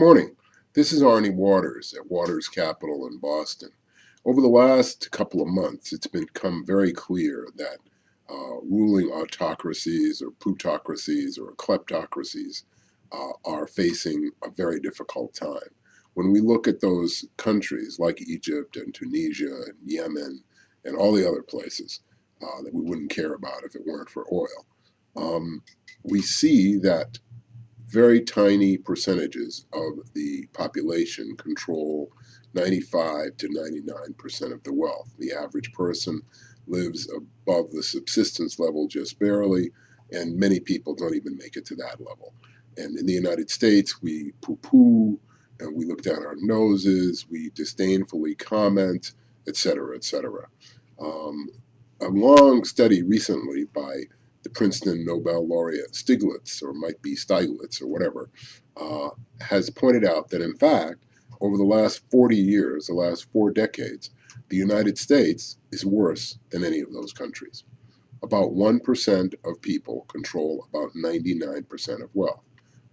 Morning. This is Arnie Waters at Waters Capital in Boston. Over the last couple of months, it's become very clear that ruling autocracies or plutocracies or kleptocracies are facing a very difficult time. When we look at those countries like Egypt and Tunisia and Yemen and all the other places that we wouldn't care about if it weren't for oil, we see that very tiny percentages of the population control 95 to 99% of the wealth. The average person lives above the subsistence level just barely, and many people don't even make it to that level. And in the United States, we poo-poo, and we look down our noses, we disdainfully comment, et cetera, et cetera. Um, a long study recently by the Princeton Nobel laureate Stiglitz, or might be Steiglitz, or whatever, has pointed out that in fact, over the last 40 years, the last 4 decades, the United States is worse than any of those countries. About 1% of people control about 99% of wealth.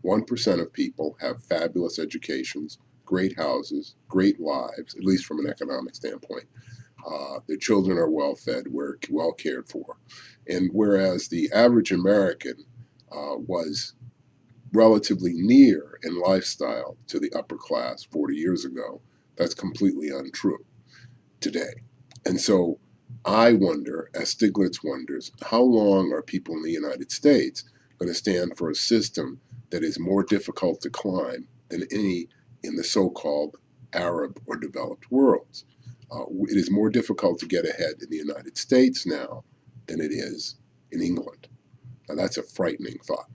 1% of people have fabulous educations, great houses, great lives, at least from an economic standpoint. Their children are well fed, well cared for. And whereas the average American was relatively near in lifestyle to the upper class 40 years ago, that's completely untrue today. And so I wonder, as Stiglitz wonders, how long are people in the United States going to stand for a system that is more difficult to climb than any in the so-called Arab or developed worlds? It is more difficult to get ahead in the United States now than it is in England. Now, that's a frightening thought.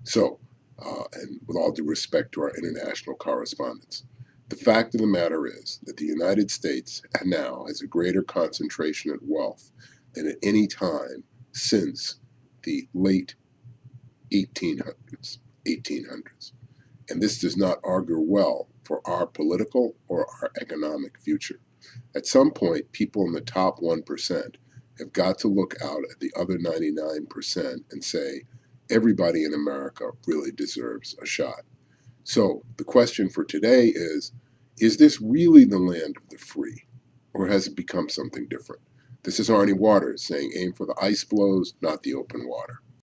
So, and with all due respect to our international correspondents, the fact of the matter is that the United States now has a greater concentration of wealth than at any time since the late 1800s. 1800s. And this does not augur well for our political or our economic future. At some point, people in the top 1% have got to look out at the other 99% and say, everybody in America really deserves a shot. So the question for today is this really the land of the free, or has it become something different? This is Arnie Waters saying, aim for the ice blows, not the open water.